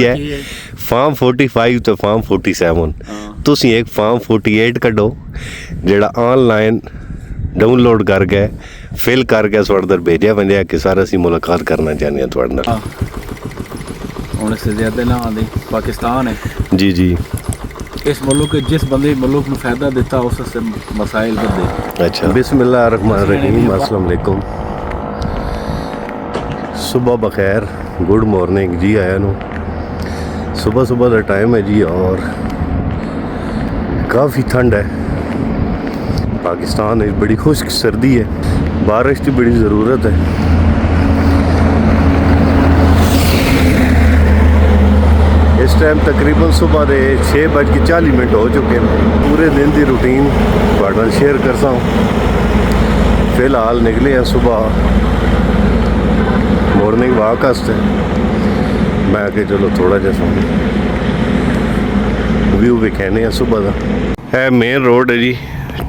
है फार्म 45 तो फार्म 47 तुसी एक फार्म 48 कड्डो जेड़ा ऑनलाइन डाउनलोड करके फिल करके थोड़ा भेजा बंदे कि सर असी मुलाकात करना चाहते हैं थोड़े नाल हुण इससे ज़्यादा ना आंदी पाकिस्तान है जी जी इस मुल्क के जिस बंदे मुल्क में फ़ायदा देता उससे मसाइल बदले। अच्छा बिस्मिल्लाहिर्रहमानिर्रहीम अस्सलाम वालेकुम सुबह बखैर गुड मॉर्निंग जी आया नु सुबह सुबह का टाइम है जी और काफ़ी ठंड है पाकिस्तान में बड़ी खुश्क सर्दी है बारिश की बड़ी ज़रूरत है। इस टाइम तकरीबन सुबह के 6:40 हो चुके हैं। पूरे दिन की रूटीन थोड़ा शेयर करता हूँ। फिलहाल निकले हैं सुबह मॉर्निंग वॉक वास्ते मैं आके चलो थोड़ा जहा व्यू विखाने हैं सुबह का है मेन रोड है जी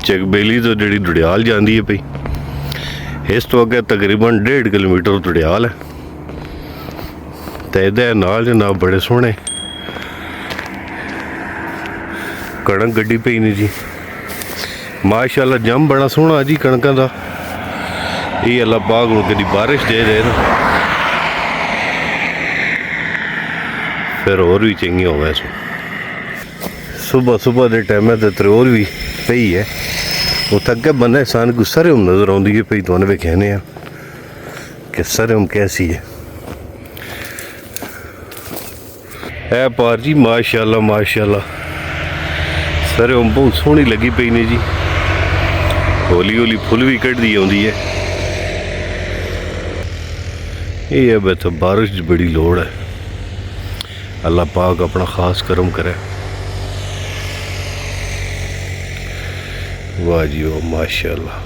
चकबेली तो जी दुड़ियाल जाती है पई इस तो अगे तकरीबन 1.5 किलोमीटर दुड़ियाल है तो इधर नाल जनाब बड़े सोहने कणक गड्डी पई ने जी माशाअल्लाह जम बड़ा सोहना जी कणकों का ये अल्लाह पाक हूँ कभी बारिश दे दे ना फिर और भी चंगी हो गए सुबह सुबह के टाइम तो त्रोर भी पई है उत अगे बंदा इंसान को सरम नज़र आती है पई तुहानू कहने कि सरम कैसी है पार जी माशाअल्लाह माशाअल्लाह सरम बहुत सोहनी लगी पई ने जी हौली हौली फुल भी कटती आती है ये अब तो बारिश की बड़ी लोड़ है अल्लाह पाक अपना खास करम करे वाह जी वाह माशाअल्लाह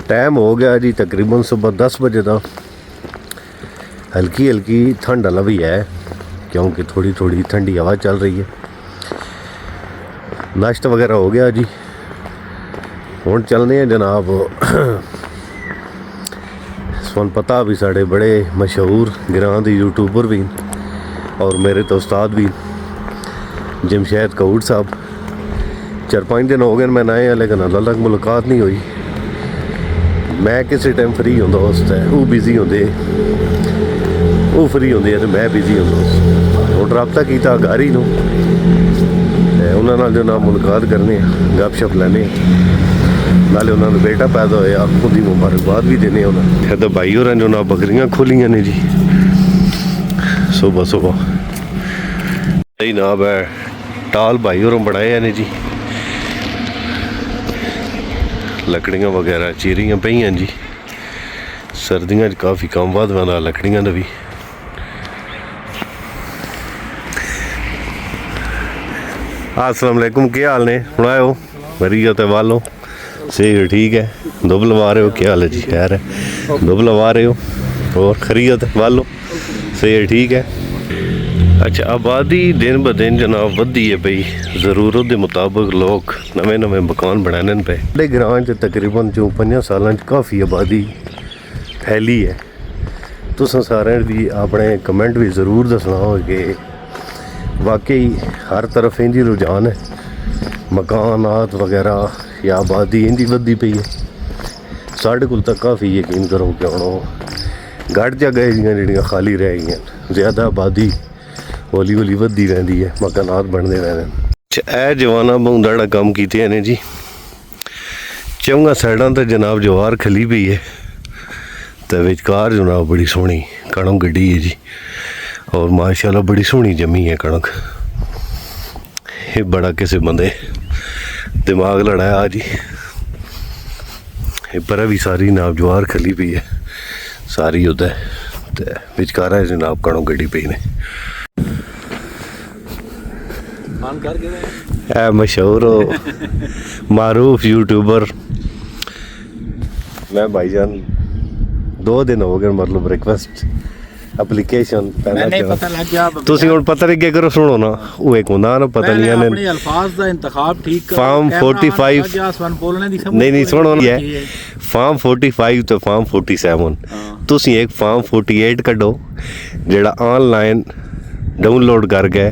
टाइम हो गया जी तकरीबन सुबह 10 बजे का हल्की हल्की ठंड वाला भी है क्योंकि थोड़ी थोड़ी ठंडी हवा चल रही है। नाश्ता वगैरह हो गया जी हुण चलने हैं जनाब सुन पता भी साढ़े बड़े मशहूर ग्रां दे यूट्यूबर भी और मेरे तो उस्ताद भी जमशेद कऊड़ साहब 4-5 दिन हो गए मैं ना आया लेकिन अल्लाह तक मुलाकात नहीं हुई। मैं किसी टाइम फ्री होंदा उस वो बिजी होंदे वो फ्री होंदे तो मैं बिजी होंदा हुण रबता कीता गारी नूं उन्हां नाल जो ना मुलाकात करने गपशप लैने नाले उन्होंने बेटा पैदा होया उनकी मुबारकबाद भी देने उन्होंने तो भाई होर जो ना बकरियां खोलियां ने जी सुबह सुबह यही नाम है टाल भाई होर बनाए ने जी लकड़ियां वगैरह चीरियां पईयां जी सर्दियां काफ़ी कम वध वाला लकड़ियां का भी अस्सलाम वालेकुम क्या हाल ने हुण आयो मरीज तो वालो सही ठीक है दुब लवा रहे हो क्या हाल है जी खैर है दुब लवा रहे हो और खरीद वालो सही ठीक है। अच्छा आबादी दिन ब दिन जनाब वधी है पई ज़रूरत के मुताबिक लोग नवे नवे मकान बनाने पे बड़े ग्रां च तकरीबन जो 5 सालों काफ़ी आबादी फैली है। तुसां सारें भी अपने कमेंट भी ज़रूर दसना हो कि वाकई हर तरफ इंजी रुझान है मकानात वगैरह या आबादी इंजी वधी पई है साढ़े कोल तक काफ़ी यकीन करो कि हुण घट जा गए जिहड़ियां खाली रह गई ज़्यादा आबादी हौली हौली वधी रहिंदी है मकानात बनते रहने। अच्छा ए जवाना बहुंदाड़ा काम कीते ने जी चौंगा साइडां ते जनाब जवार खली पई है तो विचकार जनाब बड़ी सोहनी कणक गड्डी है जी और माशाअल्लाह बड़ी सोहनी जमी है कणक ये बड़ा किसी बंदे दिमाग लड़ाया जी पर भी सारी नाब जवार खली पई है सारी उधर तो विचकारा जनाब कणक गड्डी पई ने मशहूर मारूफ यूट्यूबर मैं भाईजान 2 दिन हो गए मतलब रिक्वेस्ट एप्लीकेशन तुसी हुण पता नहीं क्या करो सुनो ना वो एक होंदा ना पता नहीं अपने अल्फाज दा इंतखाब ठीक करो फार्म 45 बोलने दी नहीं सुनो ये ਫਾਰਮ 45 ਤੇ ਫਾਰਮ 47 ਤੁਸੀਂ ਇੱਕ ਫਾਰਮ 48 ਕੱਢੋ ਜਿਹੜਾ ਆਨਲਾਈਨ ਡਾਊਨਲੋਡ ਕਰਕੇ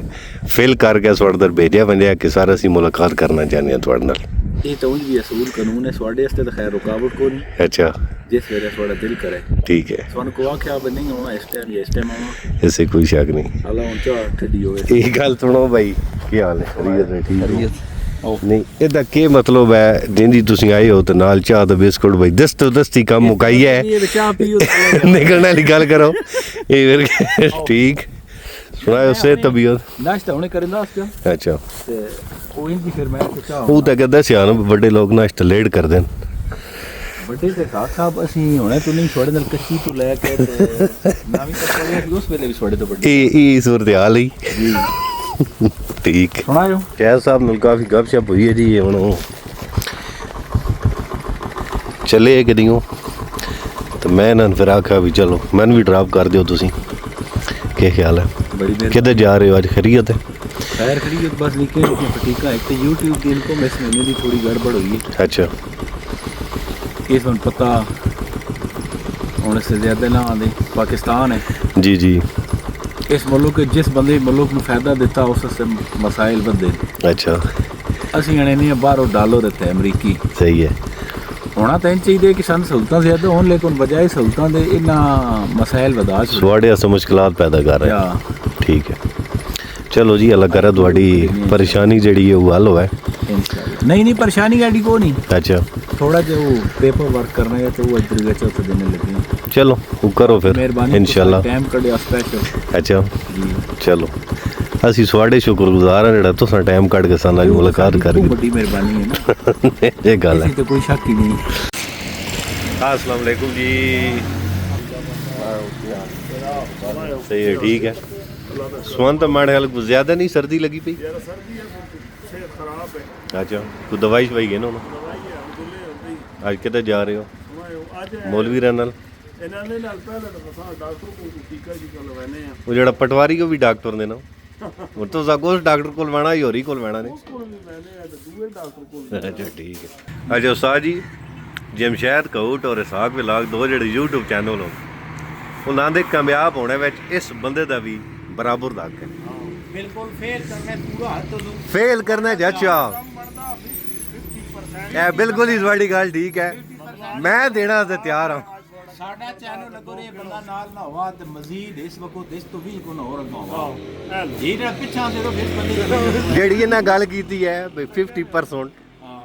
ਫਿਲ ਕਰਕੇ ਤੁਹਾਡੇ ਅੰਦਰ ਭੇਜਿਆ ਬੰਦਿਆ ਕਿ ਸਰ ਅਸੀਂ ਮੁਲਾਕਾਤ ਕਰਨਾ ਚਾਹੁੰਦੇ ਹਾਂ ਤੁਹਾਡੇ ਨਾਲ। ਇਹ ਤਾਂ ਉਂਝ ਵੀ ਅਸੂਲ ਕਾਨੂੰਨ ਹੈ ਤੁਹਾਡੇ ਵਾਸਤੇ ਤਾਂ ਖੈਰ ਰੁਕਾਵਟ ਕੋਈ ਨਹੀਂ। ਅੱਛਾ ਜਿਸ ਵੇਲੇ ਤੁਹਾਡਾ ਦਿਲ ਕਰੇ ਠੀਕ ਹੈ, ਤੁਹਾਨੂੰ ਕੋ ਆਖਿਆ ਵੀ ਨਹੀਂ ਆਉਣਾ ਇਸ ਟਾਈਮ ਜਾਂ ਇਸ ਟਾਈਮ ਆਉਣਾ, ਇਸੇ ਕੋਈ ਸ਼ੱਕ ਨਹੀਂ। ਹਾਲਾ ਹੁਣ ਚਾਹ ਠੱਡੀ ਹੋਵੇ। ਇਹ ਗੱਲ ਸੁਣੋ ਬਾਈ, ਕੀ ਹਾਲ ਹੈ? ਖਰੀਅਤ ਹੈ? ਠੀਕ ਹੈ। ਆਓ ਨਹੀਂ ਇਹਦਾ ਕੀ ਮਤਲਬ ਹੈ ਜਿੰਦੀ ਤੁਸੀਂ ਆਏ ਹੋ ਤੇ ਨਾਲ ਚਾਹ ਤੇ ਬਿਸਕੁਟ ਬਾਈ ਦਸਤੀ ਕੰਮ ਮੁਕਾਈ ਹੈ ਇਹ ਚਾਹ ਪੀਓ ਨਿਕਲਣ ਵਾਲੀ ਗੱਲ ਕਰੋ ਇਹ ਫਿਰ ਠੀਕ ਸੁਣਾਓ ਸੇ ਤਬੀਅਤ ਨਾਸ਼ਤਾ ਹੁਣੇ ਕਰਨਾ ਉਸ ਦਾ ਅੱਛਾ ਤੇ ਉਹ ਇੰਦੀ ਫਿਰ ਮੈਂ ਚਾਹ ਉਹ ਤਾਂ ਕਹਿੰਦਾ ਸਿਆ ਨਾ ਵੱਡੇ ਲੋਕ ਨਾਸ਼ਤਾ ਲੇਟ ਕਰਦੇ ਨੇ ਵੱਡੇ ਤੇ ਖਾਸ ਸਾਹਿਬ ਅਸੀਂ ਹੁਣੇ ਤੂੰ ਨਹੀਂ ਛੋੜੇ ਨਾਲ ਕੱਚੀ ਤੋਂ ਲੈ ਕੇ ਤੇ ਨਵੀਂ ਤੱਕ ਉਸ ਵੇਲੇ ਵੀ ਛੋੜੇ ਤੋਂ ਵੱਡੇ ਇਹ ਸੂਰਤ ਹਾਲ ਹੀ ਜੀ ਠੀਕ ਸੁਣਾਓ ਸ਼ਹਿਰ ਸਾਹਿਬ ਨਾਲ ਕਾਫੀ ਗੱਪਸ਼ਪ ਹੋਈ ਹੈ ਜੀ ਹੁਣ ਉਹ ਚਲੇ ਕਦੀਓ ਤੇ ਮੈਂ ਇਹਨਾਂ ਨੂੰ ਫਿਰ ਆਖਿਆ ਵੀ ਚਲੋ ਮੈਨੂੰ ਵੀ ਡਰਾਪ ਕਰ ਦਿਓ ਤੁਸੀਂ ਕੀ ਖਿਆਲ ਹੈ बड़ी देर किधर जा रहे हो आज? खैरियत है? खैर खरीद बस निके फटीका एक तो यूट्यूब की इनको इस महीने की थोड़ी गड़बड़ हुई है। अच्छा इस मन पता होने से ज़्यादा ना आदे पाकिस्तान है जी जी इस मुल्क के जिस बंदे मुल्क में फ़ायदा देता उससे मसाइल बनते अच्छा असी हने नहीं बाहरों डॉलर देते हैं अमरीकी सही है होना तो चाहिए कि सन सहूलतां ज़्यादा होन लेकिन बजाय सहूलतां दे इन्ना मसाइल बदा थोड़े ऐसे मुश्किलात पैदा कर रहे हैं ठीक है चलो जी अल्लाह करे थोड़ी परेशानी जड़ी है वो हल होए नहीं परेशानी गाड़ी को नहीं अच्छा थोड़ा जो पेपर वर्क करना है तो वो इधर गए चौथे देने लगे चलो वो करो फिर मेहरबानी इंशाल्लाह टाइम कढ़िया स्पेशल अच्छा जी चलो ਅਸੀਂ ਤੁਹਾਡੇ ਸ਼ੁਕਰਗੁਜ਼ਾਰ ਹਾਂ ਜਿਹੜਾ ਤੁਸੀਂ ਟਾਈਮ ਕੱਢ ਕੇ ਸਾਨੂੰ ਨਾਲ ਮੁਲਾਕਾਤ ਕਰ ਗਏ ਬੜੀ ਮਿਹਰਬਾਨੀ ਹੈ ਨਾ ਇਹ ਗੱਲ ਹੈ ਤੇ ਕੋਈ ਸ਼ੱਕ ਹੀ ਨਹੀਂ अस्सलाम वालेकुम जी सही है ठीक है सुन तो माड़े हाल कुछ ज़्यादा नहीं सर्दी लगी पई अच्छा कोई दवाई शवाई है ना आज किधर जा रहे हो मौलवी रहने नाल वो जड़ा पटवारी को भी डॉक्टर ने ना वो तो उस डॉक्टर को लेना ही होरी को लेना ने अच्छा ठीक है अच्छा उस्ताद जी जमशैद कऊट और इसाक विलाग दो ਜਿਹੜੇ YouTube ਚੈਨਲ ਹੋ ਉਹਨਾਂ ਦੇ ਕਾਮਯਾਬ ਹੋਣੇ ਵਿੱਚ ਇਸ ਬੰਦੇ ਦਾ ਵੀ ਬਰਾਬਰ ਦਾ ਹੱਕ ਹੈ ਬਿਲਕੁਲ ਫੇਲ ਕਰਨਾ ਪੂਰਾ ਹੱਥ ਤੋਂ ਫੇਲ ਕਰਨਾ ਚਾਚਾ ਇਹ ਬਿਲਕੁਲ ਹੀ ਤੁਹਾਡੀ ਗੱਲ ਠੀਕ ਹੈ ਮੈਂ ਦੇਣਾ ਤੇ ਤਿਆਰ ਹਾਂ ਸਾਡਾ ਚੈਨਲ ਲੱਗੋ ਰੇ ਬੰਦਾ ਨਾਲ ਨਾ ਹੋਵਾ ਤੇ ਮਜ਼ੀਦ ਇਸ ਵਕਤ ਇਸ ਤੋਂ ਵੀ ਕੋਨ ਹੋਰ ਲਗਾਵਾ ਜਿਹੜਾ ਪਿੱਛਾਂ ਦੇ ਰੋ ਫਿਰ ਬੰਦੇ ਜਿਹੜੀ ਇਹਨਾਂ ਗੱਲ ਕੀਤੀ ਹੈ ਵੀ 50%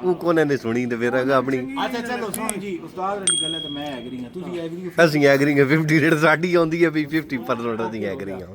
ਉਹ ਕੋਨੇ ਨੇ ਸੁਣੀ ਤੇ ਫਿਰ ਆਪਣੀ ਅੱਛਾ ਚਲੋ ਸੁਣੋ ਜੀ ਉਸਤਾਦ ਦੀ ਗੱਲ ਹੈ ਤੇ ਮੈਂ ਐਗਰੀ ਹਾਂ ਤੁਸੀਂ ਐਗਰੀ ਅਸੀਂ ਐਗਰੀ ਹਾਂ 50 ਰੇਟ ਸਾਡੀ ਆਉਂਦੀ ਹੈ ਵੀ 50% ਅਸੀਂ ਐਗਰੀ ਹਾਂ